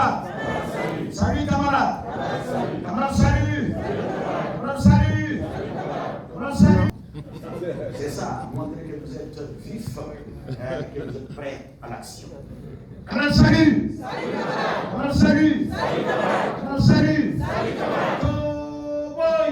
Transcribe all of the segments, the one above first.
camarades. Salut, camarades. Camarades, salut. Camarades, salut. Camarades, salut. C'est ça, montrer que vous êtes vifs, que vous êtes prêts à l'action. Camarades, salut. Camarades, salut. Camarades, salut. Oh boy.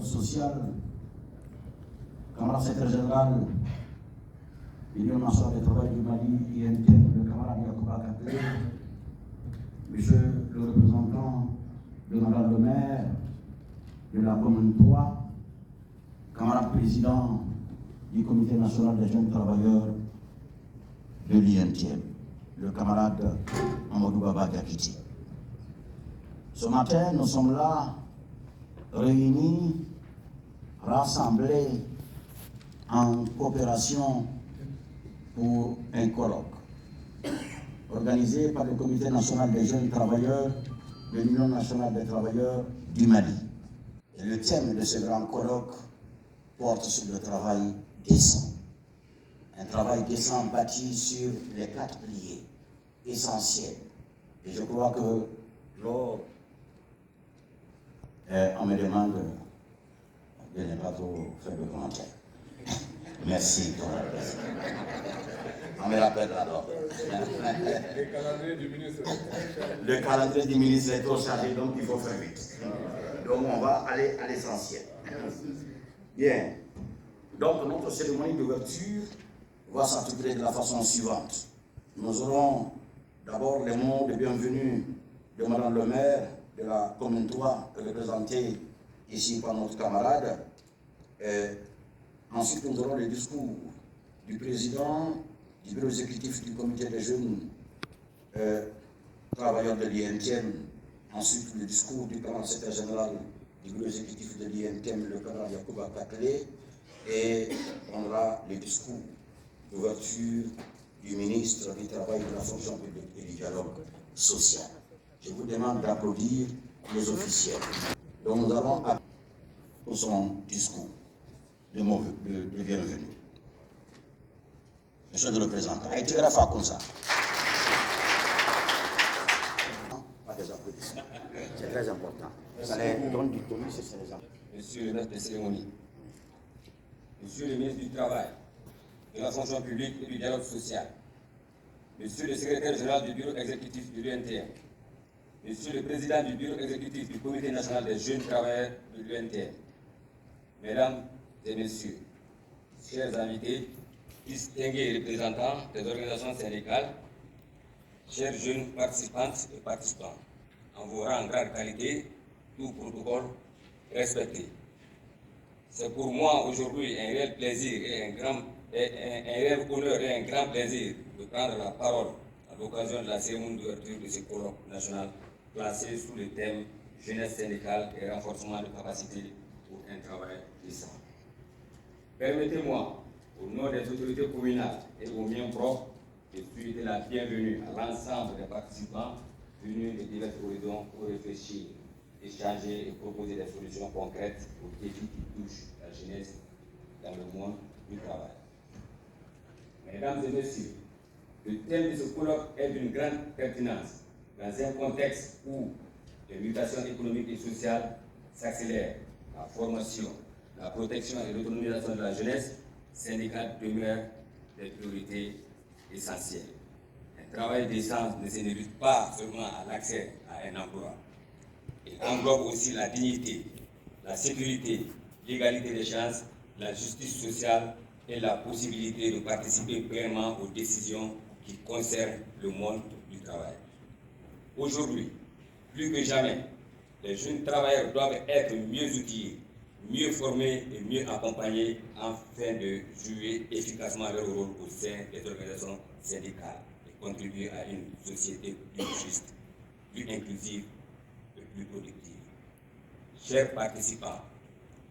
Social, camarade secrétaire général, l'Union nationale du travail du Mali, INTM, le camarade Yacouba Katlé, monsieur le représentant de madame le maire de la commune 3, camarade président du comité national des jeunes travailleurs de l'INTM, le camarade Amadou Baba Gakiti. Ce matin, nous sommes là, réunis, rassemblés en coopération pour un colloque organisé par le Comité national des jeunes travailleurs de l'Union nationale des travailleurs du Mali. Et le thème de ce grand colloque porte sur le travail décent. Un travail décent bâti sur les 4 piliers essentiels. Et je crois que lors on me demande de ne pas trop faire de commentaires. Merci, ton président. On me rappelle alors. Le calendrier du ministre. Le calendrier du ministre est trop chargé, donc il faut faire vite. Donc on va aller à l'essentiel. Bien. Donc notre cérémonie d'ouverture va s'articuler de la façon suivante. Nous aurons d'abord les mots de bienvenue de madame le maire de la commune 3, représentée ici par notre camarade. Ensuite, nous aurons le discours du président du bureau exécutif du comité des jeunes travailleurs de l'INTM. Ensuite, le discours du camarade secrétaire général du bureau exécutif de l'INTM, le camarade Yacouba Katlé. Et on aura le discours d'ouverture du ministre du Travail, de la fonction publique et du dialogue social. Je vous demande d'applaudir les officiels. Donc nous allons pour son discours de bienvenue. Monsieur le représentant, a été grave comme ça. Pas des applaudissements. C'est très important. Ça les donne du tonus, c'est très important. Monsieur le maître de cérémonie, Monsieur le ministre du Travail, de la fonction publique et du dialogue social, Monsieur le secrétaire général du bureau exécutif de l'UNTM, Monsieur le président du bureau exécutif du comité national des jeunes travailleurs de l'UNTM, Mesdames et Messieurs, chers invités, distingués représentants des organisations syndicales, chers jeunes participantes et participants, en vous rang en grande qualité, tout protocole respecté. C'est pour moi aujourd'hui un réel plaisir et un réel honneur et un grand plaisir de prendre la parole à l'occasion de la cérémonie d'ouverture de ce colloque national placé sous le thème jeunesse syndicale et renforcement de capacités pour un travail décent. Permettez-moi, au nom des autorités communales et aux miens propres, de souhaiter la bienvenue à l'ensemble des participants venus de divers horizons pour réfléchir, échanger et proposer des solutions concrètes aux défis qui touchent la jeunesse dans le monde du travail. Mesdames et messieurs, le thème de ce colloque est d'une grande pertinence dans un contexte où les mutations économiques et sociales s'accélèrent. La formation, la protection et l'autonomisation de la jeunesse syndicale demeurent des priorités essentielles. Un travail décent ne se limite pas seulement à l'accès à un emploi. Il englobe aussi la dignité, la sécurité, l'égalité des chances, la justice sociale et la possibilité de participer pleinement aux décisions qui concernent le monde du travail. Aujourd'hui, plus que jamais, les jeunes travailleurs doivent être mieux outillés, mieux formés et mieux accompagnés afin de jouer efficacement leur rôle au sein des organisations syndicales et contribuer à une société plus juste, plus inclusive et plus productive. Chers participants,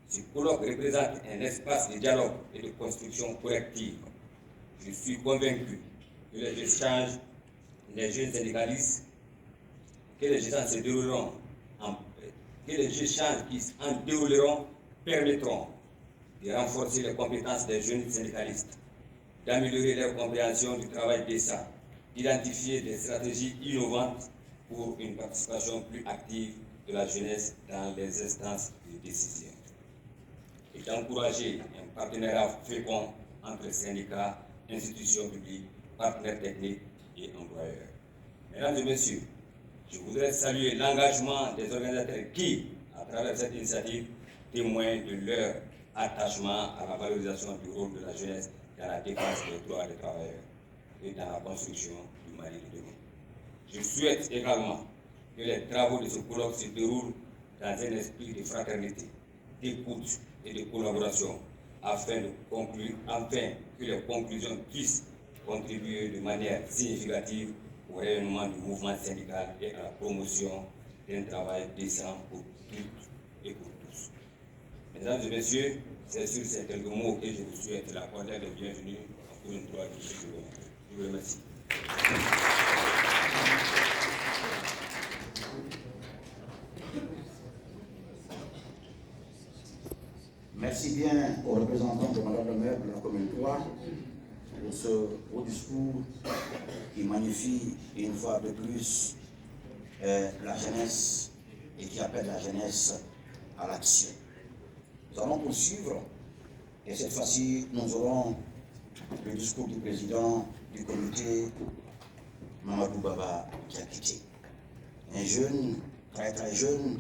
ce colloque représente un espace de dialogue et de construction collective. Je suis convaincu que les échanges les jeunes syndicalistes, que les échanges se dérouleront, que les échanges qui en dérouleront permettront de renforcer les compétences des jeunes syndicalistes, d'améliorer leur compréhension du travail décent, d'identifier des stratégies innovantes pour une participation plus active de la jeunesse dans les instances de décision, et d'encourager un partenariat fécond entre syndicats, institutions publiques, partenaires techniques et employeurs. Mesdames et messieurs, je voudrais saluer l'engagement des organisateurs qui, à travers cette initiative, témoignent de leur attachement à la valorisation du rôle de la jeunesse dans la défense des droits des travailleurs et dans la construction du Mali de demain. Je souhaite également que les travaux de ce colloque se déroulent dans un esprit de fraternité, d'écoute et de collaboration, afin que les conclusions puissent contribuer de manière significative au rayonnement du mouvement syndical et à la promotion d'un travail décent pour toutes et pour tous. Mesdames et messieurs, c'est sur ces quelques mots que je vous souhaite la cordiale bienvenue pour une droite de ce jour. Je vous remercie. Merci bien aux représentants de Madame le maire de la commune 3 pour ce beau discours qui magnifie une fois de plus la jeunesse et qui appelle la jeunesse à l'action. Nous allons poursuivre et cette fois-ci nous aurons le discours du président du comité, Mamadou Baba Diakité. Un jeune, très très jeune,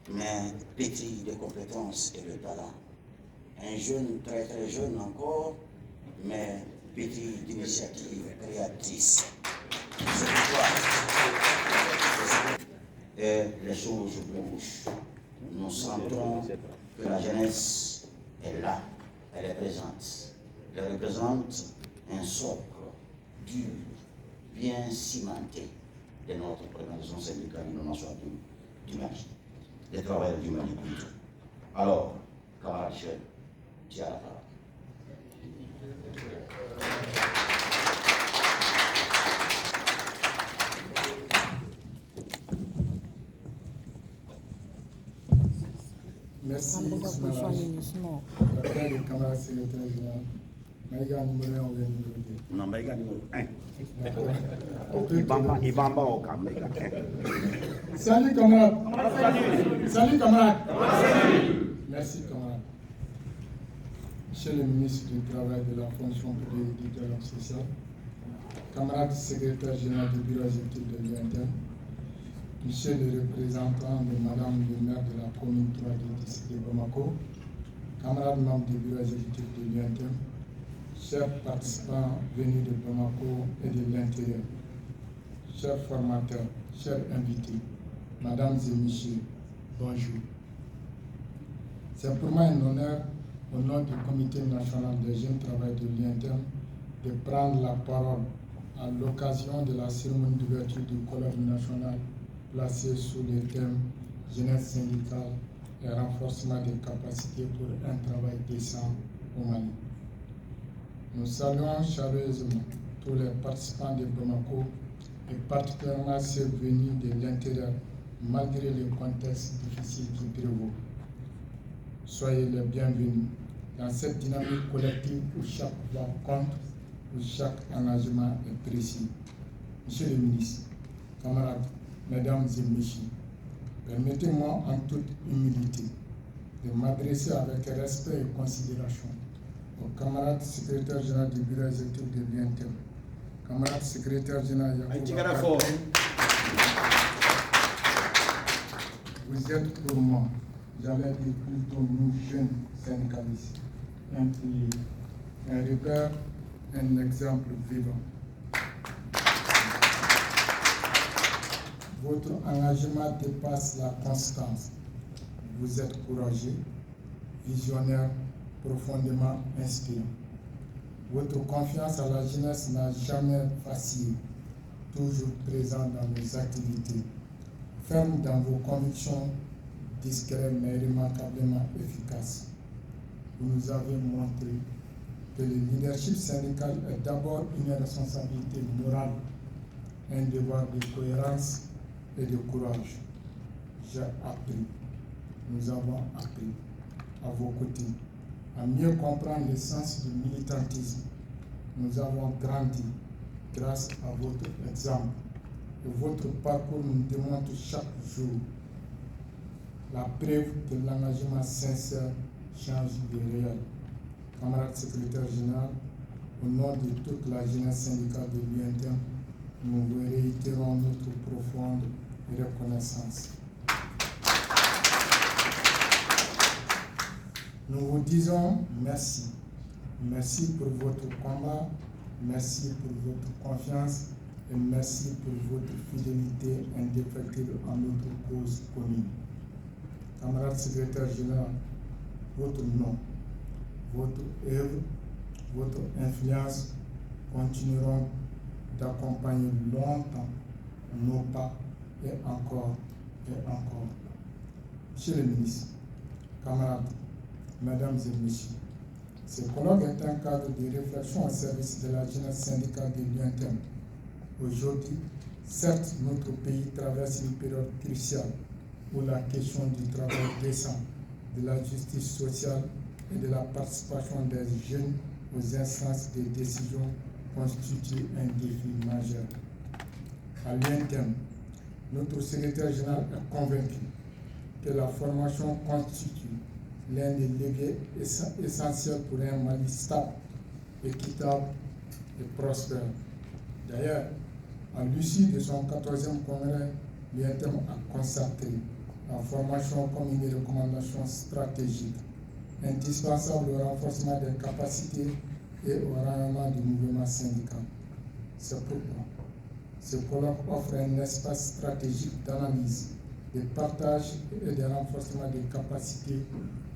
mais pétri de compétences et de talent. Un jeune, très très jeune encore, mais pétri d'initiatives créatrices. C'est pourquoi les choses bougent. Nous sentons que la jeunesse est là, elle est présente. Elle représente un socle dur, bien cimenté de notre organisation syndicale nationale du Mali, des travailleurs du Mali plutôt. Alors, camarades jeunes, tu as la parole. Merci, le camarade secrétaire général. Maïga numéro 1 ou bien numéro 2? Non, Maïga numéro 1. D'accord. Il va en bas au camp, Maïga. Salut camarade. Salut camarade. Merci camarade. Monsieur le ministre du Travail, de la fonction publique et du dialogue social, camarade secrétaire général du bureau exécutif de l'UNTM, monsieur le représentant de madame le maire de la commune 3 du district de Bamako, camarades membres du bureau exécutif de l'UNTM, chers participants venus de Bamako et de l'intérieur, chers formateurs, chers invités, mesdames et messieurs, bonjour. C'est pour moi un honneur, au nom du Comité national des jeunes travailleurs de l'UNTM, de prendre la parole à l'occasion de la cérémonie d'ouverture du colloque national placé sous le thème jeunesse syndicale et renforcement des capacités pour un travail décent au Mali. Nous saluons chaleureusement tous les participants de Bamako et particulièrement ceux venus de l'intérieur malgré le contexte difficile qui prévaut. Soyez les bienvenus dans cette dynamique collective où chaque voix compte, où chaque engagement est précis. Monsieur le ministre, camarades, mesdames et messieurs, permettez-moi en toute humilité de m'adresser avec respect et considération au camarade secrétaire général du bureau exécutif de l'UNTM, camarade secrétaire général Yacoub. Vous êtes pour moi, j'allais dire plutôt nous jeunes syndicalistes, un repère, un exemple vivant. Votre engagement dépasse la constance. Vous êtes courageux, visionnaire, profondément inspirant. Votre confiance à la jeunesse n'a jamais vacillé, toujours présent dans nos activités. Ferme dans vos convictions, discret mais remarquablement efficace. Vous nous avez montré que le leadership syndical est d'abord une responsabilité morale, un devoir de cohérence et de courage. J'ai appris, nous avons appris à vos côtés à mieux comprendre le sens du militantisme. Nous avons grandi grâce à votre exemple et votre parcours nous démontre chaque jour la preuve que l'engagement sincère change de réel. Camarade secrétaire général, au nom de toute la jeunesse syndicale de l'UNTM, nous vous réitérons notre profonde reconnaissance. Nous vous disons merci. Merci pour votre combat, merci pour votre confiance et merci pour votre fidélité indéfectible à notre cause commune. Camarade secrétaire général, votre nom, votre œuvre, votre influence continueront d'accompagner longtemps nos pas et encore et encore. Monsieur le ministre, camarades, mesdames et messieurs, ce colloque est un cadre de réflexion au service de la jeunesse syndicale de l'UNTM. Aujourd'hui, certes, notre pays traverse une période cruciale où la question du travail décent, de la justice sociale et de la participation des jeunes aux instances de décision constitue un défi majeur. À l'UNTM, notre secrétaire général est convaincu que la formation constitue l'un des leviers essentiels pour un Mali stable, équitable et prospère. D'ailleurs, à l'issue de son 14e congrès, l'UNTM a consacré la formation comme une recommandation stratégique, indispensable au renforcement des capacités et au rayonnement du mouvement syndical. C'est pourquoi ce colloque offre un espace stratégique d'analyse, de partage et de renforcement des capacités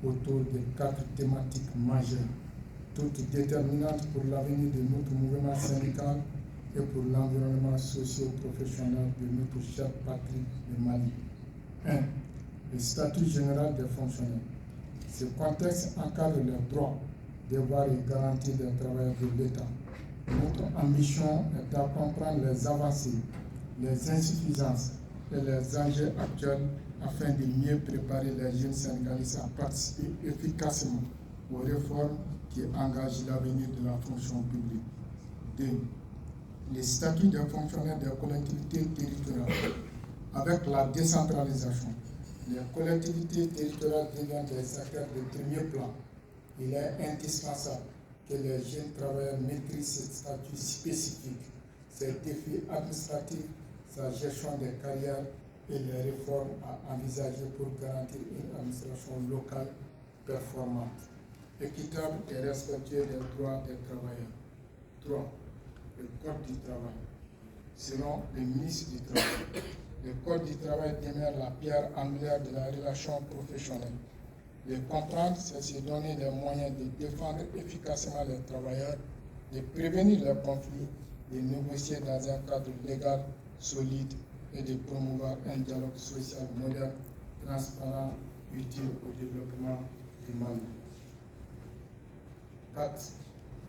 autour de 4 thématiques majeures, toutes déterminantes pour l'avenir de notre mouvement syndical et pour l'environnement socio-professionnel de notre chère patrie, le Mali. 1. Le statut général des fonctionnaires. Ce contexte encadre les droits, devoirs et garanties des travailleurs de l'État. Notre ambition est de comprendre les avancées, les insuffisances et les enjeux actuels afin de mieux préparer les jeunes syndicalistes à participer efficacement aux réformes qui engagent l'avenir de la fonction publique. 2. Les statuts des fonctionnaires des collectivités territoriales. Avec la décentralisation, les collectivités territoriales deviennent des acteurs de premier plan. Il est indispensable que les jeunes travailleurs maîtrisent ces statuts spécifiques, ces défis administratifs, sa gestion des carrières et les réformes à envisager pour garantir une administration locale performante, équitable et respectueuse des droits des travailleurs. 3. Le Code du travail. Selon le ministre du Travail, le Code du travail demeure la pierre angulaire de la relation professionnelle. Le comprendre, c'est se donner les moyens de défendre efficacement les travailleurs, de prévenir les conflits, de négocier dans un cadre légal solide et de promouvoir un dialogue social moderne, transparent, utile au développement du Mali. 4.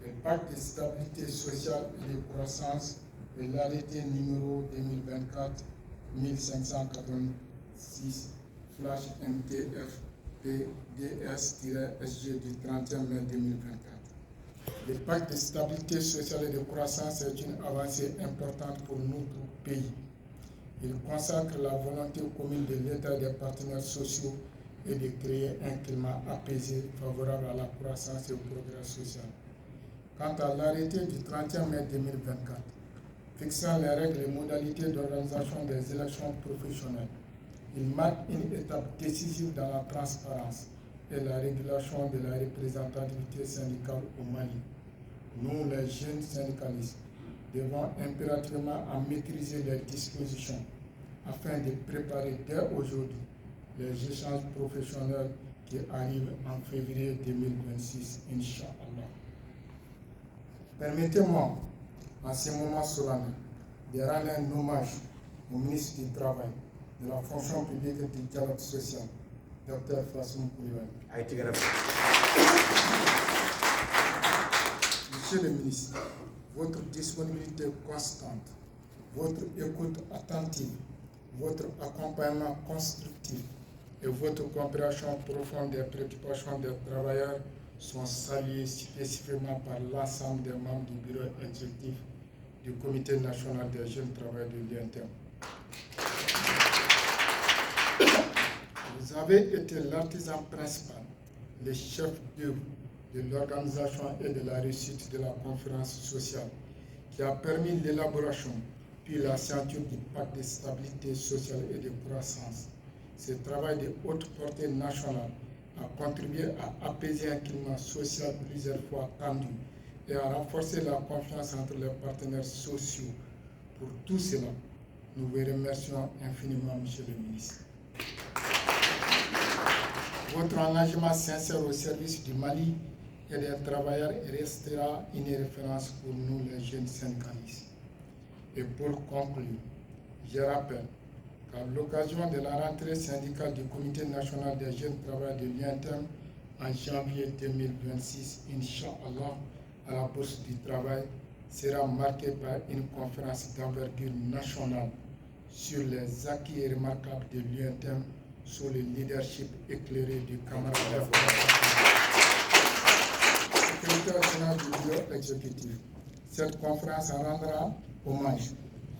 Le pacte de stabilité sociale et de croissance et l'arrêté numéro 2024-1586 MTF PDS-SG du 31 mai 2024. Le pacte de stabilité sociale et de croissance est une avancée importante pour notre pays. Il consacre la volonté commune de l'État et des partenaires sociaux et de créer un climat apaisé favorable à la croissance et au progrès social. Quant à l'arrêté du 31 mai 2024, fixant les règles et modalités d'organisation des élections professionnelles, il marque une étape décisive dans la transparence et la régulation de la représentativité syndicale au Mali. Nous, les jeunes syndicalistes, devons impérativement en maîtriser les dispositions afin de préparer dès aujourd'hui les échanges professionnels qui arrivent en février 2026, Inch'Allah. Permettez-moi, en ce moment solennel, de rendre un hommage au ministre du Travail, de la fonction publique et du dialogue social, Dr Fassoum Coulibaly. Monsieur le ministre, votre disponibilité constante votre écoute attentive, votre accompagnement constructif et votre compréhension profonde des préoccupations des travailleurs sont salués spécifiquement par l'ensemble des membres du bureau exécutif du Comité national des jeunes travailleurs de l'INTEM. Vous avez été l'artisan principal, le chef d'œuvre de l'organisation et de la réussite de la conférence sociale qui a permis l'élaboration puis la signature du pacte de stabilité sociale et de croissance. Ce travail de haute portée nationale a contribué à apaiser un climat social plusieurs fois tendu et à renforcer la confiance entre les partenaires sociaux. Pour tout cela, nous vous remercions infiniment, Monsieur le ministre. Votre engagement sincère au service du Mali et des travailleurs restera une référence pour nous, les jeunes syndicalistes. Et pour conclure, je rappelle qu'à l'occasion de la rentrée syndicale du Comité national des jeunes travailleurs de l'INTEM en janvier 2026, Inch'Allah, à la Bourse du Travail, sera marquée par une conférence d'envergure nationale sur les acquis remarquables de l'INTEM sous le leadership éclairé du camarade secrétaire général du bureau exécutif. Cette conférence rendra hommage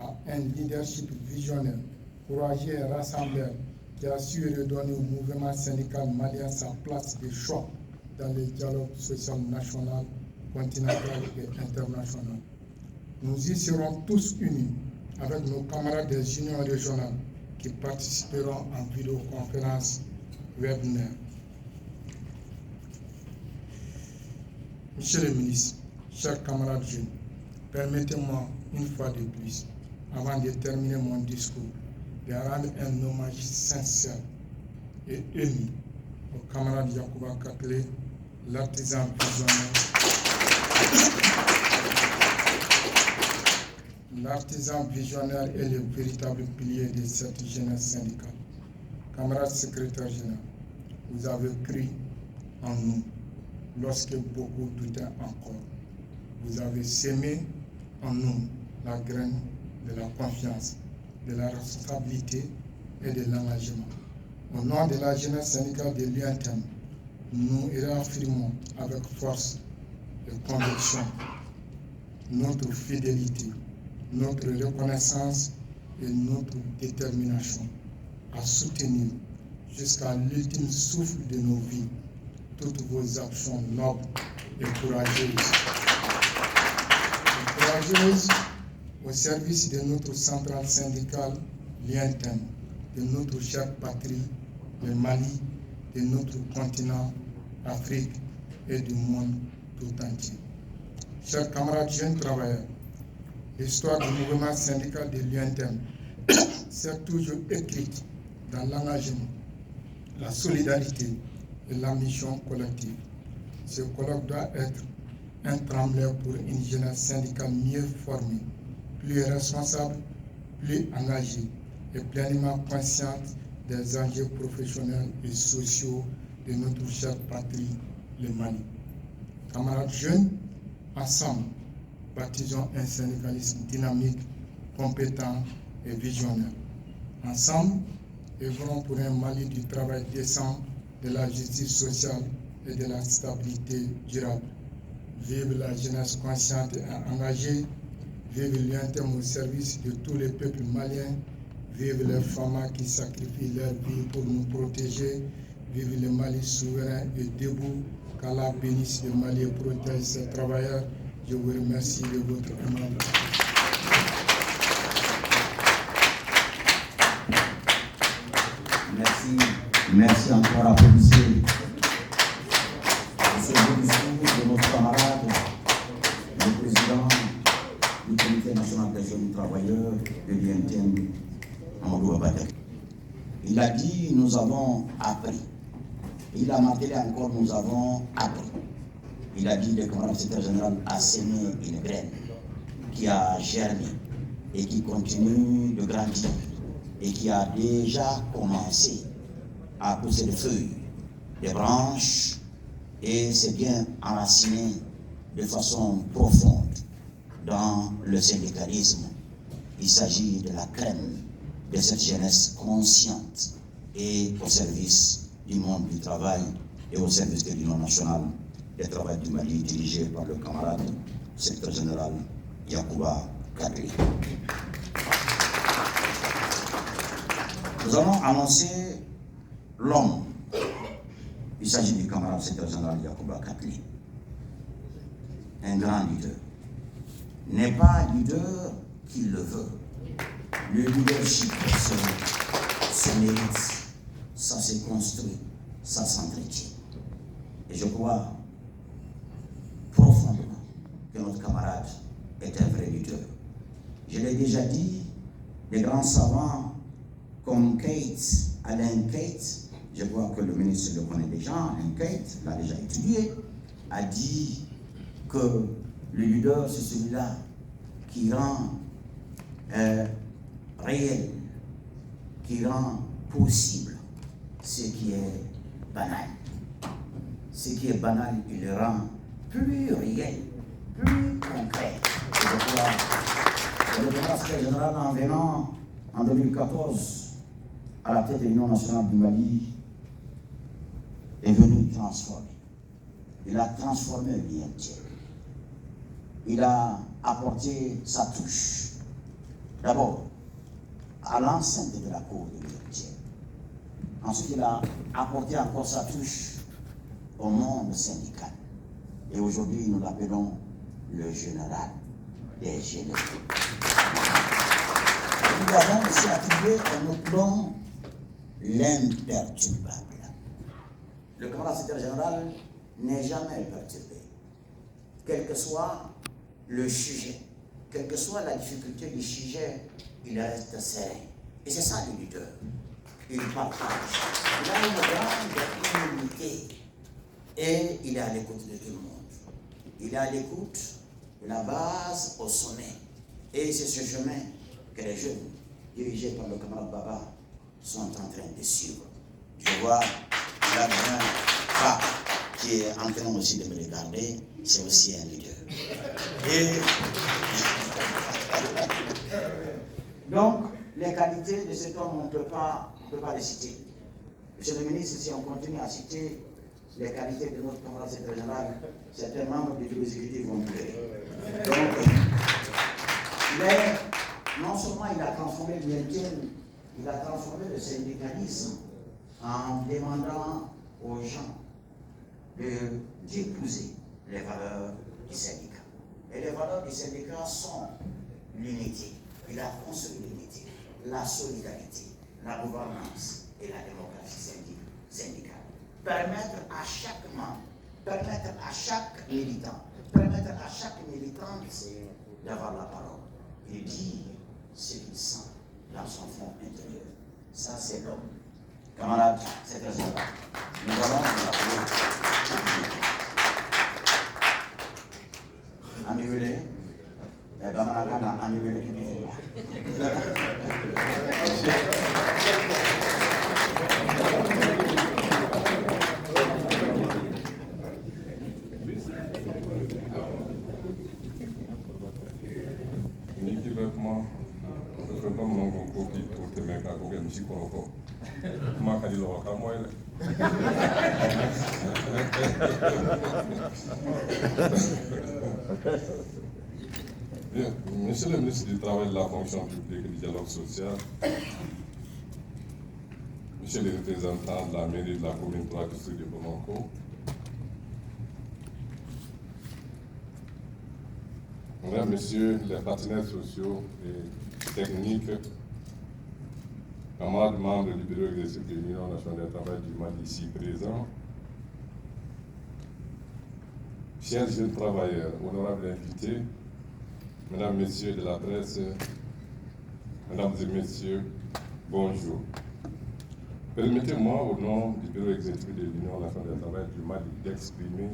à un leadership visionnaire, courageux et rassembleur qui a su redonner au mouvement syndical malien sa place de choix dans le dialogue social national, continental et international. Nous y serons tous unis avec nos camarades des unions régionales qui participeront en vidéoconférence webinaire. Monsieur le ministre, chers camarades jeunes, permettez-moi une fois de plus, avant de terminer mon discours, de rendre un hommage sincère et ému au camarade Yacouba Katlé, l'artisan visionnaire. L'artisan visionnaire est le véritable pilier de cette jeunesse syndicale. Camarade secrétaire général, vous avez cru en nous lorsque beaucoup doutaient encore. Vous avez sémé en nous la graine de la confiance, de la responsabilité et de l'engagement. Au nom de la jeunesse syndicale de l'INTEM, nous réaffirmons avec force et conviction notre fidélité, notre reconnaissance et notre détermination à soutenir jusqu'à l'ultime souffle de nos vies toutes vos actions nobles et courageuses. Au service de notre centrale syndicale, l'INTEM, de notre chère patrie, le Mali, de notre continent, Afrique et du monde tout entier. Chers camarades jeunes travailleurs, l'histoire du mouvement syndical de l'INTEM s'est toujours écrite dans l'engagement, la solidarité et l'ambition collective. Ce colloque doit être un trembleur pour une jeunesse syndicale mieux formée, plus responsable, plus engagée et pleinement consciente des enjeux professionnels et sociaux de notre chère patrie, le Mali. Camarades jeunes, ensemble, bâtissons un syndicalisme dynamique, compétent et visionnaire. Ensemble, œuvrons pour un Mali du travail décent, de la justice sociale et de la stabilité durable. Vive la jeunesse consciente et engagée, vive l'INTEM au service de tous les peuples maliens, vive les femmes qui sacrifient leur vie pour nous protéger, vive le Mali souverain et debout, qu'Allah bénisse le Mali et protège ses travailleurs. Je vous remercie de votre aimable attention. Merci encore à policier. C'est le discours de notre camarade, le président du Comité national des jeunes travailleurs de l'INTEM, Amadou Abadek. Il a dit nous avons appris. Il a martelé encore nous avons appris. Il a dit le camarade secrétaire général a sémé une graine qui a germé et qui continue de grandir et qui a déjà commencé à pousser des feuilles, des branches, et c'est bien enraciné de façon profonde dans le syndicalisme il s'agit de la crème de cette jeunesse consciente et au service du monde du travail et au service de l'Union nationale du travail du Mali, dirigé par le camarade secrétaire général Yacouba Kadri. Nous allons annoncer l'homme. Il s'agit du camarade secrétaire général Yacouba Kadri, un grand leader. N'est pas un leader qui le veut. Le leadership se mérite, ça se construit, ça s'entretient. Et je crois profondément que notre camarade est un vrai leader. Je l'ai déjà dit, des grands savants comme Alain Kate, je vois que le ministre le connaît déjà, Alain Kate l'a déjà étudié, a dit que le leader, c'est celui-là qui rend réel, qui rend possible ce qui est banal. Ce qui est banal, il le rend plus réel, plus concret. Et je crois que le secrétaire général, en venant en 2014 à la tête de l'Union nationale du Mali, est venu transformer. Il a transformé l'INT. Il a apporté sa touche. D'abord, à l'enceinte de la cour de l'INT. Ensuite, il a apporté encore sa touche au monde syndical. Et aujourd'hui, nous l'appelons le général des généraux. Nous avons aussi attribué un autre nom, l'imperturbable. Le camarade secrétaire général n'est jamais perturbé. Quel que soit le sujet, quelle que soit la difficulté du sujet, il reste serein. Et c'est ça le leader. Il partage. Il a une grande humilité. Et il est à l'écoute de tout le monde. Il est à l'écoute de la base au sommet. Et c'est ce chemin que les jeunes, dirigés par le camarade Baba, sont en train de suivre. Je vois la bien Baba qui est en train aussi de me regarder, c'est aussi un leader. Et donc, les qualités de cet homme, on ne peut pas les citer. Monsieur le ministre, si on continue à citer les qualités de notre camarade secrétaire général, certains membres du bureau exécutif vont pleurer. Donc, non seulement il a transformé l'INT, il a transformé le syndicalisme en demandant aux gens d'épouser les valeurs du syndicat. Et les valeurs du syndicat sont l'unité. Il a construit l'unité, la solidarité, la gouvernance et la démocratie syndicale. Permettre à chaque membre, permettre à chaque militant, permettre à chaque militante d'avoir la parole et dire ce qu'il sent dans son fond intérieur. Ça, c'est l'homme. Camarades, c'est très important. Nous allons annuler. Et ben, on a annulé Bien, Monsieur le ministre du Travail, de la fonction publique et du dialogue social, Monsieur le représentant de la mairie de la commune 3 district de Bamako, Mesdames, Messieurs les partenaires sociaux et techniques, camarades membres du bureau exécutif de l'Union nationale du travail du Mali ici présents, chers jeunes travailleurs, honorables invités, Mesdames, Messieurs de la presse, Mesdames et Messieurs, bonjour. Permettez-moi, au nom du bureau exécutif de l'Union nationale du travail du Mali, d'exprimer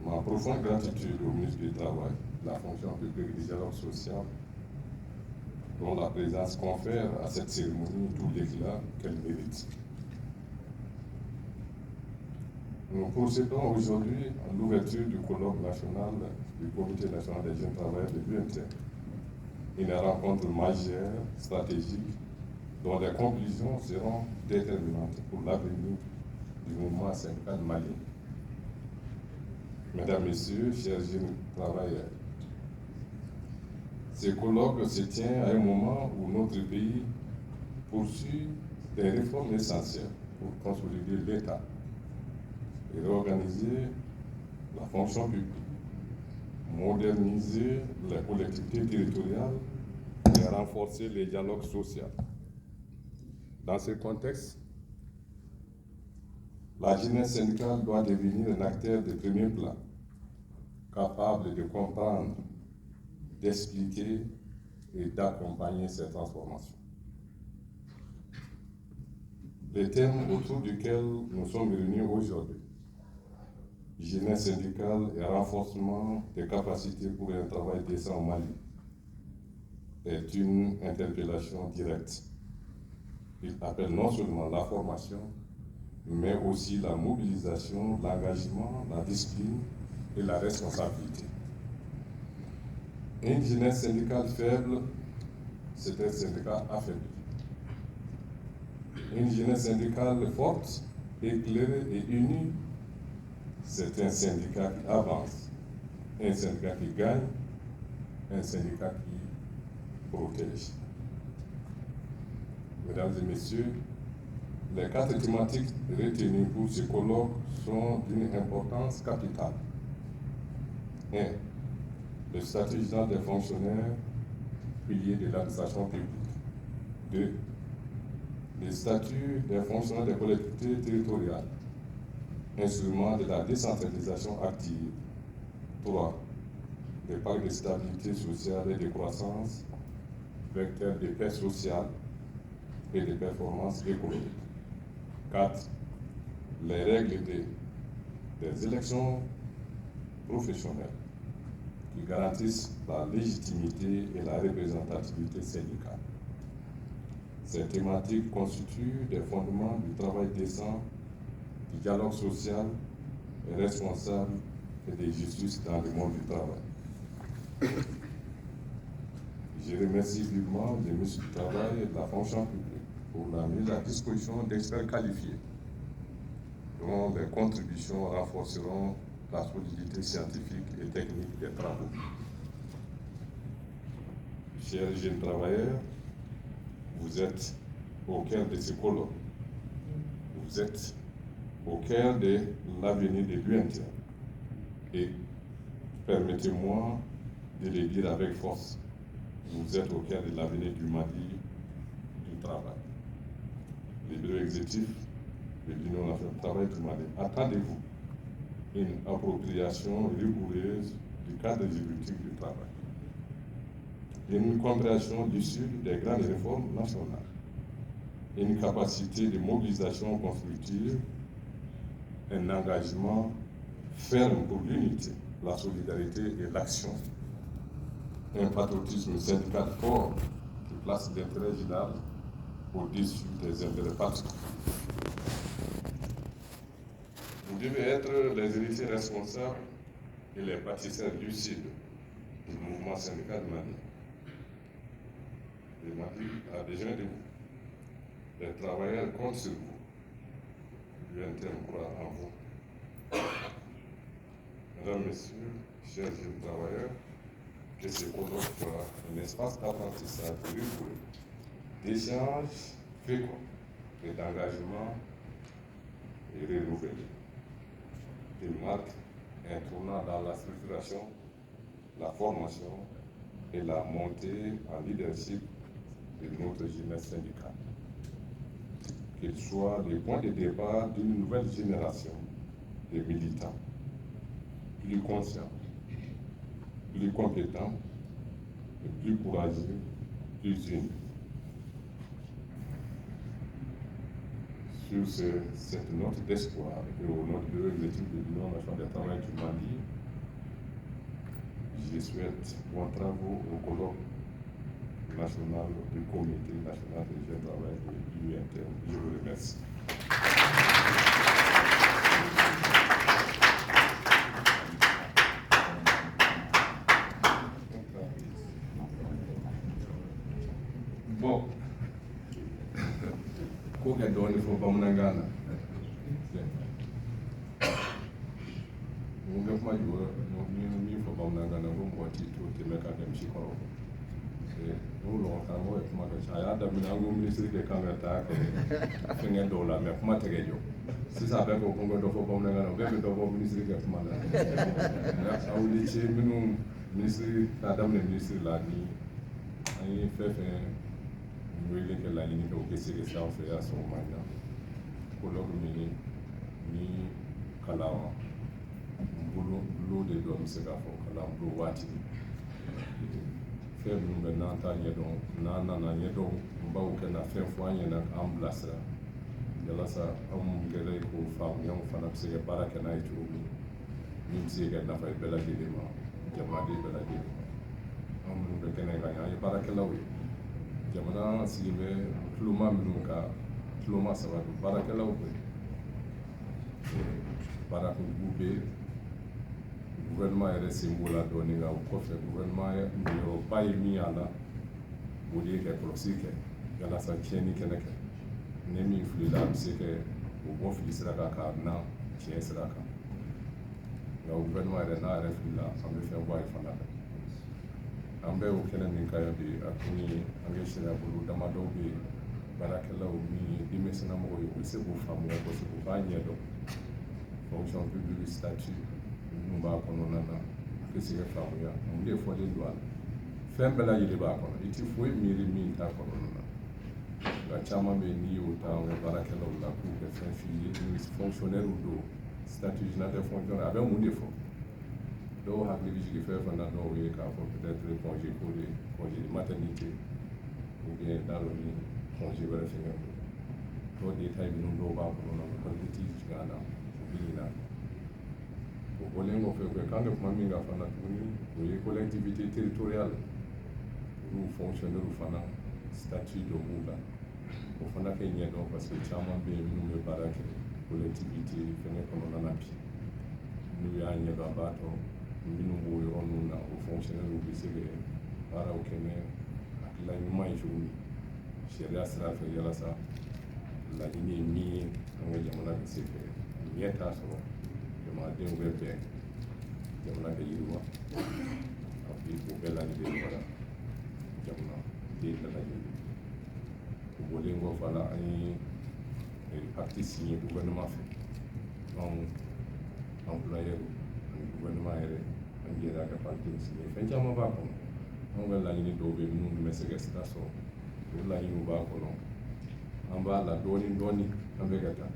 ma profonde gratitude au ministre du Travail, de la fonction publique et du dialogue social, dont la présence confère à cette cérémonie tout l'éclat qu'elle mérite. Nous procédons aujourd'hui à l'ouverture du colloque national du Comité national des jeunes travailleurs de l'UNT. une rencontre majeure, stratégique, dont les conclusions seront déterminantes pour l'avenir du mouvement syndical malien. Mesdames, Messieurs, chers jeunes travailleurs, ce colloque se tient à un moment où notre pays poursuit des réformes essentielles pour consolider l'État et réorganiser la fonction publique, moderniser les collectivités territoriales et renforcer les dialogues sociaux. Dans ce contexte, la jeunesse syndicale doit devenir un acteur de premier plan, capable de comprendre, d'expliquer et d'accompagner ces transformations. Le thème autour duquel nous sommes réunis aujourd'hui, jeunesse syndicale et renforcement des capacités pour un travail décent au Mali, est une interpellation directe. Il appelle non seulement la formation, mais aussi la mobilisation, l'engagement, la discipline et la responsabilité. Une jeunesse syndicale faible, c'est un syndicat affaibli. Une jeunesse syndicale forte, éclairée et unie, c'est un syndicat qui avance, un syndicat qui gagne, un syndicat qui protège. Mesdames et Messieurs, les 4 thématiques retenues pour ce colloque sont d'une importance capitale. 1. Le statut général des fonctionnaires, pilier de l'administration publique. 2. Le statut des fonctionnaires des collectivités territoriales, instrument de la décentralisation active. 3. Le pacte de stabilité sociale et de croissance, vecteur de paix sociale et de performance économique. 4. Les règles des élections professionnelles qui garantissent la légitimité et la représentativité syndicale. Ces thématiques constituent des fondements du travail décent, du dialogue social et responsable et de justice dans le monde du travail. Je remercie vivement le ministre du Travail et de la fonction publique pour la mise à disposition d'experts qualifiés dont les contributions renforceront la solidité scientifique et technique des travaux. Chers jeunes travailleurs, vous êtes au cœur de ce colloque. Vous êtes au cœur de l'avenir de l'UNTM. Et permettez-moi de le dire avec force, vous êtes au cœur de l'avenir du Mali, du travail. Le bureau exécutif de l'Union nationale du travail du Mali, attendez-vous une appropriation rigoureuse du cadre exécutif du travail, une compréhension l'issue des grandes réformes nationales, une capacité de mobilisation constructive, un engagement ferme pour l'unité, la solidarité et l'action, un patriotisme syndical fort qui place l'intérêt général au-dessus des intérêts particuliers. Vous devez être les héritiers responsables et les bâtisseurs lucides du mouvement syndical Mali. Le Mali a besoin de vous. Les travailleurs comptent sur vous. L'UNTM croit en vous. Mesdames, Messieurs, chers jeunes travailleurs, que ce colloque soit un espace d'apprentissage rigoureux, d'échange fécond et d'engagement renouvelé. Il marque un tournant dans la structuration, la formation et la montée en leadership de notre jeunesse syndicale. Qu'il soit le point de départ d'une nouvelle génération de militants plus conscients, plus compétents, plus courageux, plus unis. Sur cette note d'espoir et au nom de l'exécutif de l'Union nationale du travail du Mali, je souhaite bons travaux au colloque national du Comité national des jeunes travailleurs de l'UNTM. Je vous remercie. bon ko kɛ dɔɔni fɔ bamanankan na n bɛ kuma jɔ min fɔ bamanankan na ko mɔgɔ t'i to tɛmɛ ka kɛ misi kɔrɔ o lɔgɔ karamɔgɔ ye kuma ka ca a y'a daminɛ an ko minisiri de kan ka taa kɛ fɛngɛ dɔw la mɛ kuma tɛgɛ jɔ sisan a bɛ ko n bɛ dɔ fɔ bamanankan na o bɛɛ bɛ dɔ fɔ minisiri kɛ kuma la a wuli ce minnu minisiri k'a daminɛ minisiri la ni an ye fɛn fɛn wele kɛ laɲini kɛ o bɛ se sanfɛ y'a sɔrɔ man ɲa kɔlɔlɔ min ni kalan bolo de dɔ bɛ se k'a fɔ kalan bolo waati fɛn minnu bɛ n'an t'a ɲɛdɔn n'an nana ɲɛdɔn baw kɛ na fɛn fɔ an ɲɛna k'an bilasira walasa anw minnu kɛra k'o faamuya fana bɛ se ka baara kɛ n'a ye cogo min min bɛ se ka nafa bɛɛ lajɛlen ma jamanaden bɛɛ lajɛlen ma anw minnu bɛ kɛnɛ kan an ye baarakɛlaw ye jamana sigi bɛ tuloma minnu kan tuloma saba don baarakɛlaw bɛ baarakojugu bɛ gouvernement yɛrɛ sen b'o la dɔɔnin nka o kɔfɛ gouvernement niyɔrɔba ye min y'a la o de ye ka kɔlɔsili kɛ walasa tiɲɛni kɛnɛ kɛ ni min filila a bɛ se ka o bɔ fili sira kan k'a na tiɲɛ sira kan nka gouvernement yɛrɛ n'a yɛrɛ filila an bɛ fɛn bɔ a ye fana kan an bɛ o kɛnɛ min kan bi a kun ye an bɛ sariya bolo damadɔ bɛ baarakɛlaw ni denmisɛnninmɔgɔw ye u bɛ se k'o faamuya kosɛbɛ u b'a ɲɛdɔn fonction publique statut minnu b'a kɔnɔna na u bɛ se ka faamuya mun de fɔlen don a la fɛn bɛɛ lajɛlen b'a kɔnɔ i tɛ foyi miiri min t'a kɔnɔna na nka caman bɛ yen n'i y'o ta an ka baarakɛlaw la k'u kɛ fɛn f'i ye ni fonctionnaire don statut général des fonctionnaires a bɛ mun de fɔ dɔw hakili bɛ jigin fɛn fɛn na dɔw ye k'a fɔ peut-être congé pour les congé de maternité ou bien n'a dɔn ni congé wɛrɛ fɛngɛ dɔw détail minnu dɔw b'a kɔnɔna na hali t'i jigin a la o bɛ ɲina o bɔlen kɔfɛ u bɛ kan bɛ kuma min kan fana tuguni o ye collectivité territoriale olu fonctionnaire fana statut dɔ b'u la o fana kɛ ɲɛdɔn parce que caman bɛ yen minnu bɛ baara kɛ collectivité fɛngɛ kɔnɔna na bi n'u y'a ɲɛdɔn a b'a dɔn minnu b'o yɔrɔ ninnu na o fonctionnaire bɛ se ka baaraw kɛ ni hakilila ɲuman ye cogo min sariya sira fɛ yalasa laɲini ye min ye an ka jamana bɛ se ka ɲɛ t'a sɔrɔ jamanadenw bɛ bɛn jamana bɛ yiriwa a bi o bɛɛ lajɛlen fara jamana den bɛɛ lajɛlen o bɔlen kɔfɛ a la an ye pacte signé gouvernement fɛ anw employeur ani gouvernement yɛrɛ an yɛrɛ ka pacte signé fɛn caman b'a kɔnɔ anw ka laɲini dɔw bɛ minnu bɛ se ka sira sɔrɔ o laɲiniw b'a kɔnɔ an b'a la dɔɔnin dɔɔnin an bɛ ka taa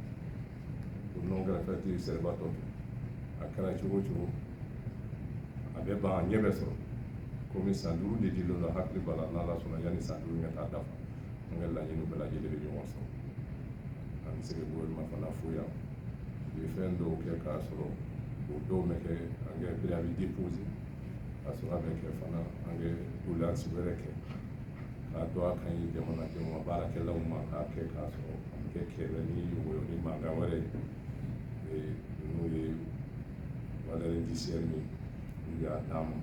o non kɛra fɛtiri sɛribatɔ a kɛra cogo cogo a bɛ ban a ɲɛ bɛ sɔrɔ komi san 5 de dilen don hakili b'a la n'ala sɔnna yanni san 5 ka taa dafa an ka laɲiniw bɛɛ lajɛlen bɛ ɲɔgɔn sɔrɔ an bɛ se ka gouvernement fana fo yan u ye fɛn dɔw kɛ k'a sɔrɔ o dɔw bɛ kɛ an ka préavis déposé k'a sɔrɔ a bɛ kɛ fana an ka doléance wɛrɛ kɛ k'a dɔn a kan ye jamanadenw ma baarakɛlaw ma k'a kɛ k'a sɔrɔ a bɛ kɛ kɛlɛ ni woyo ni mankan wɛrɛ ye n'o ye valeur indiciaire min n'u y'a d'an ma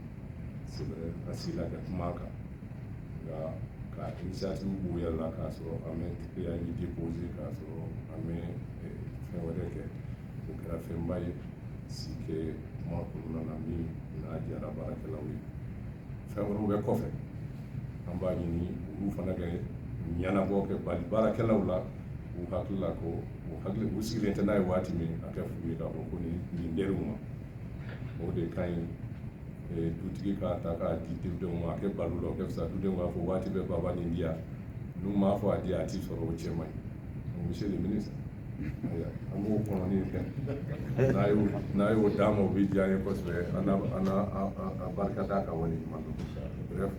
c'est vrai a sigila kɛ kuma kan nka ka initiative b'u yɛrɛ la k'a sɔrɔ an bɛ préavis déposé k'a sɔrɔ an bɛ fɛn wɛrɛ kɛ o kɛra fɛnba ye si kɛ kuma kɔnɔna na min n'a diyara baarakɛlaw ye fɛn wɛrɛw bɛ kɔfɛ an b'a ɲini olu fana ka ɲɛnabɔ kɛ bali baarakɛlaw la u hakili la ko u sigilen tɛ n'a ye waati min a kɛ f'u ye k'a fɔ ko nin dɛriw ma o de ka ɲi dutigi k'a ta k'a di dudenw ma a kɛ balo la o kɛ fisa dudenw k'a fɔ waati bɛɛ baba nin di yan n'u m'a fɔ a di a ti sɔrɔ o cɛ man ɲi monsieur le ministre an b'o kɔnɔni kɛ n'a y'o d'a ma o bɛ diya ye kosɛbɛ an n'a barika da ka wale ɲuman don bref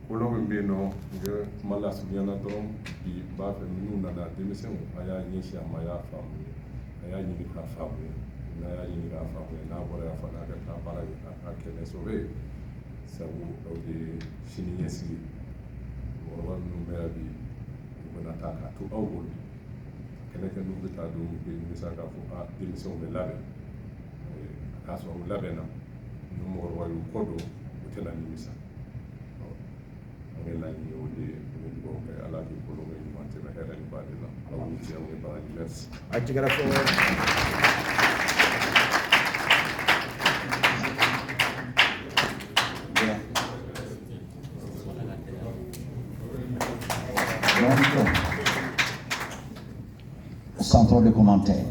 kolo min bɛ yen nɔ n bɛ kuma lasurunyana dɔrɔn bi n b'a fɛ minnu nana denmisɛnw a y'a ɲɛsin a ma a y'a faamu a y'a ɲini k'a faamu n'a y'a ɲini k'a faamu n'a bɔra yan fana a ka taa baara kɛ k'a kɛnɛ sɔrɔ yen sabu aw de ye sini ɲɛsigi mɔgɔkɔrɔba minnu bɛ yan bi u bɛna taa k'a to aw bolo kɛnɛ kɛ n'u bɛ taa don u bɛ nimisa k'a fɔ a denmisɛnw bɛ labɛn k'a sɔrɔ u labɛnna ni mɔgɔkɔrɔba y'u kɔ don u tɛna nimisa an bɛ laɲini o de ye ko mais alaji bolo ngi mante na heren badina awu ci am ngi baaji merci Donc, sans trop de commentaires.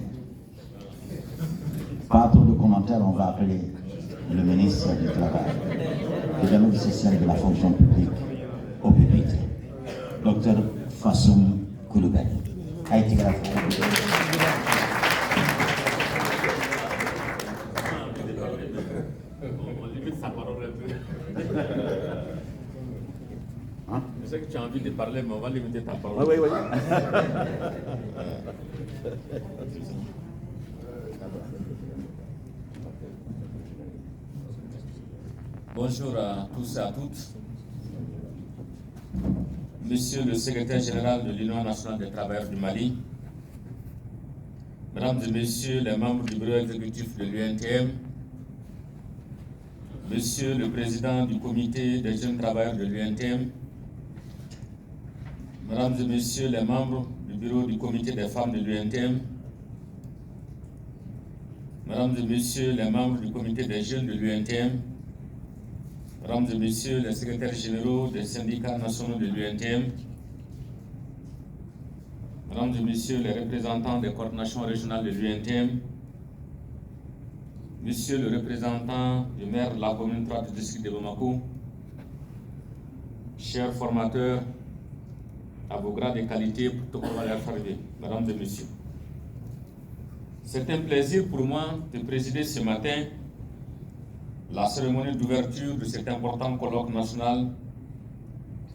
Pas trop de commentaires, on va appeler le ministre du Travail, du dialogue social et de la fonction publique au pupitre, Dr Fassoum Koulibaly. Haïti Grafo. On limite sa parole un peu. Hein? Je sais que tu as envie de parler, mais on va limiter ta parole. Oui. Bonjour à tous et à toutes. Monsieur le secrétaire général de l'Union nationale des travailleurs du Mali, Mesdames et Messieurs les membres du bureau exécutif de l'UNTM, Monsieur le président du comité des jeunes travailleurs de l'UNTM, Mesdames et Messieurs les membres du bureau du comité des femmes de l'UNTM, Mesdames et Messieurs les membres du comité des jeunes de l'UNTM, Mesdames et Messieurs les secrétaires généraux des syndicats nationaux de l'UNTM, Mesdames et Messieurs les représentants des coordinations régionales de l'UNTM, Monsieur le représentant du maire de la commune 3 du district de Bamako, chers formateurs, à vos grades et qualités, Mesdames et Messieurs. C'est un plaisir pour moi de présider ce matin la cérémonie d'ouverture de cet important colloque national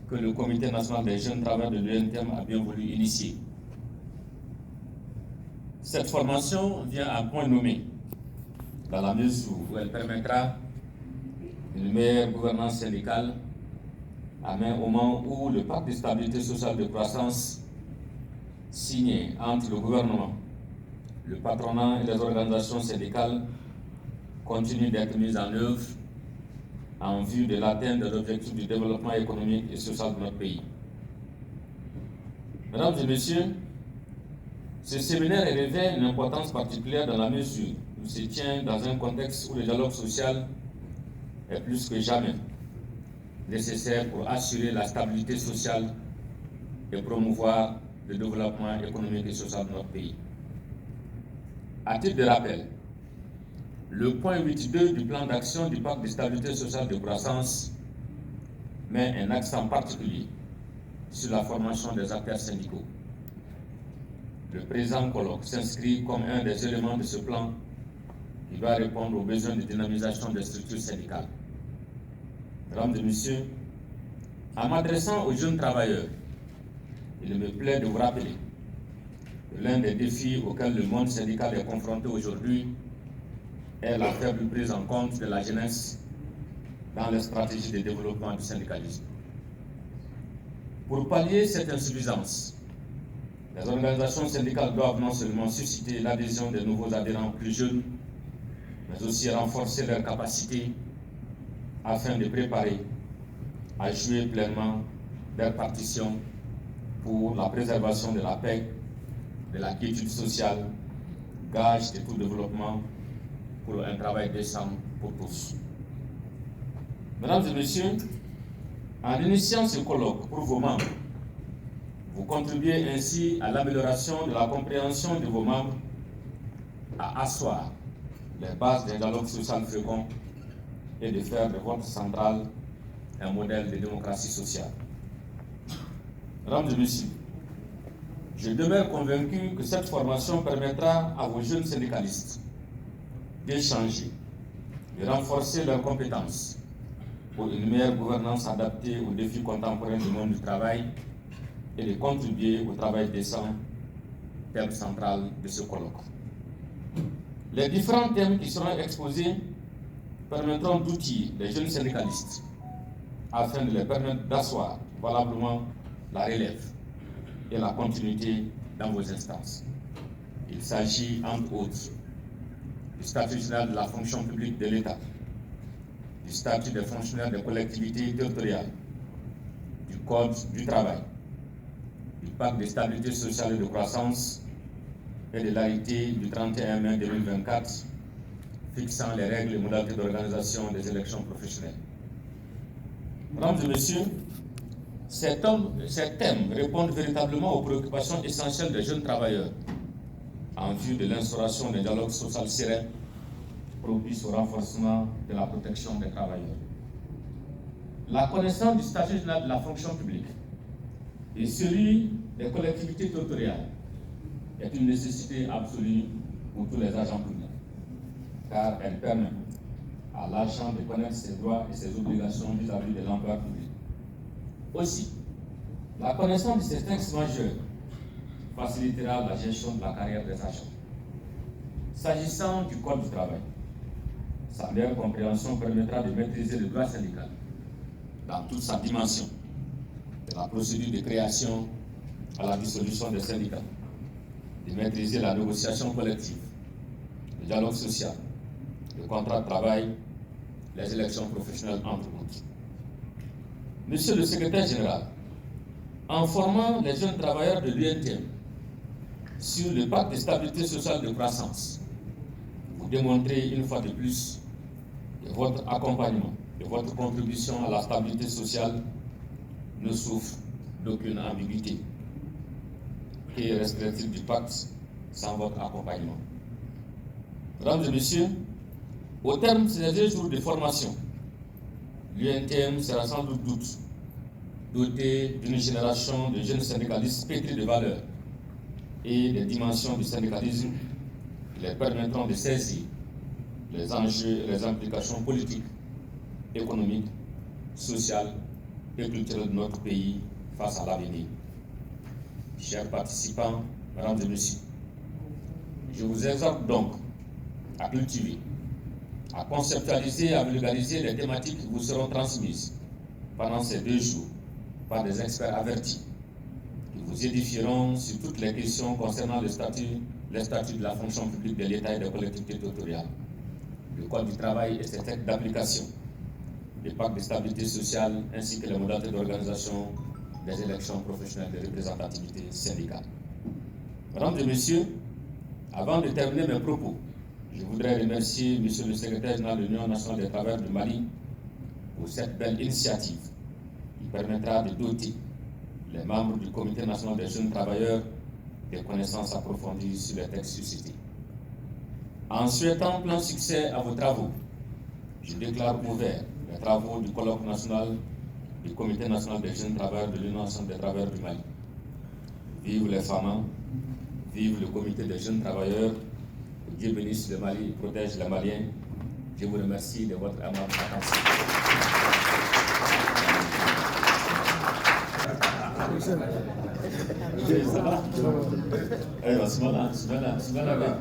que le Comité national des jeunes travailleurs de l'UNTM a bien voulu initier. Cette formation vient à point nommé, dans la mesure où elle permettra une meilleure gouvernance syndicale au moment où le pacte de stabilité sociale de croissance signé entre le gouvernement, le patronat et les organisations syndicales continue d'être mis en œuvre en vue de l'atteinte des objectifs du développement économique et social de notre pays. Mesdames et Messieurs, ce séminaire revêt une importance particulière dans la mesure où il se tient dans un contexte où le dialogue social est plus que jamais nécessaire pour assurer la stabilité sociale et promouvoir le développement économique et social de notre pays. À titre de rappel, le point 8.2 du plan d'action du pacte de stabilité sociale de croissance met un accent particulier sur la formation des acteurs syndicaux. Le présent colloque s'inscrit comme un des éléments de ce plan qui va répondre aux besoins de dynamisation des structures syndicales. Mesdames et Messieurs, en m'adressant aux jeunes travailleurs, il me plaît de vous rappeler que l'un des défis auxquels le monde syndical est confronté aujourd'hui est la faible prise en compte de la jeunesse dans les stratégies de développement du syndicalisme. Pour pallier cette insuffisance, les organisations syndicales doivent non seulement susciter l'adhésion des nouveaux adhérents plus jeunes, mais aussi renforcer leurs capacités afin de préparer à jouer pleinement leur partition pour la préservation de la paix, de la quiétude sociale, gage de tout développement pour un travail décent pour tous. Mesdames et Messieurs, en initiant ce colloque pour vos membres, vous contribuez ainsi à l'amélioration de la compréhension de vos membres, à asseoir les bases d'un dialogue social fécond et de faire de votre centrale un modèle de démocratie sociale. Mesdames et Messieurs, je demeure convaincu que cette formation permettra à vos jeunes syndicalistes d'échanger, de renforcer leurs compétences pour une meilleure gouvernance adaptée aux défis contemporains du monde du travail et de contribuer au travail décent, thème central de ce colloque. Les différents thèmes qui seront exposés permettront d'outiller les jeunes syndicalistes afin de les permettre d'asseoir valablement la relève et la continuité dans vos instances. Il s'agit, entre autres, du statut général de la fonction publique de l'État, du statut des fonctionnaires des collectivités territoriales, du Code du travail, pacte de stabilité sociale et de croissance et de l'arrêté du 31 mai 2024 fixant les règles et modalités d'organisation des élections professionnelles. Mesdames et messieurs, ces thèmes répondent véritablement aux préoccupations essentielles des jeunes travailleurs en vue de l'instauration d'un dialogue social serein propice au renforcement de la protection des travailleurs. La connaissance du statut général de la fonction publique et celui des collectivités territoriales est une nécessité absolue pour tous les agents publics, car elle permet à l'agent de connaître ses droits et ses obligations vis-à-vis de l'emploi public. Aussi, la connaissance de ces textes majeurs facilitera la gestion de la carrière des agents. S'agissant du Code du travail, sa meilleure compréhension permettra de maîtriser le droit syndical dans toute sa dimension, de la procédure de création à la dissolution des syndicats, de maîtriser la négociation collective, le dialogue social, le contrat de travail, les élections professionnelles, entre autres. Monsieur le secrétaire général, en formant les jeunes travailleurs de l'UNTM sur le pacte de stabilité sociale de croissance, vous démontrez une fois de plus que votre accompagnement et votre contribution à la stabilité sociale ne souffrent d'aucune ambiguïté. Que resterait-il du pacte sans votre accompagnement? Mesdames et messieurs, au terme de ces 2 jours de formation, l'UNTM sera sans doute doté d'une génération de jeunes syndicalistes pétris de valeurs et des dimensions du syndicalisme qui les permettront de saisir les enjeux et les implications politiques, économiques, sociales et culturelles de notre pays face à l'avenir. Chers participants, mesdames et messieurs, je vous exhorte donc à cultiver, à conceptualiser et à vulgariser les thématiques qui vous seront transmises pendant ces 2 jours par des experts avertis qui vous édifieront sur toutes les questions concernant les statuts de la fonction publique de l'État et des collectivités territoriales, le Code du travail et ses textes d'application, le pacte de stabilité sociale ainsi que les modalités d'organisation des élections professionnelles de représentativité syndicale. Mesdames et messieurs, avant de terminer mes propos, je voudrais remercier Monsieur le secrétaire général de l'Union nationale des travailleurs du Mali pour cette belle initiative qui permettra de doter les membres du Comité national des jeunes travailleurs de connaissances approfondies sur les textes suscités. En souhaitant plein succès à vos travaux, je déclare ouvert les travaux du colloque national du Comité national des jeunes travailleurs de l'Union nationale des travailleurs du Mali. Vive les femmes, vive le Comité des jeunes travailleurs. Dieu bénisse le Mali et protège les Maliens. Je vous remercie de votre aimable attention.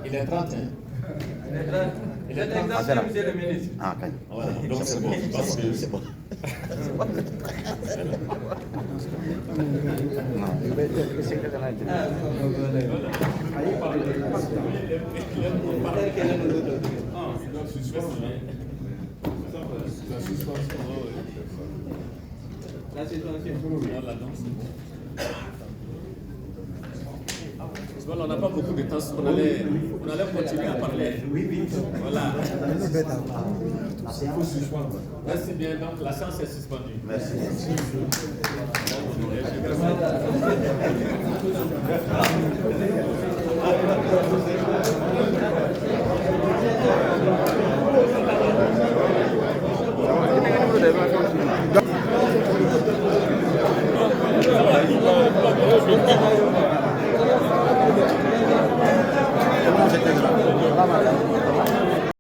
Il est 30. Il est 30, monsieur le ministre. Ah, ok. Voilà, donc c'est bon. Parce que c'est bon. On n'a pas beaucoup de temps, on allait continuer à parler. Oui. Voilà. Merci bien, donc la séance est suspendue. Merci.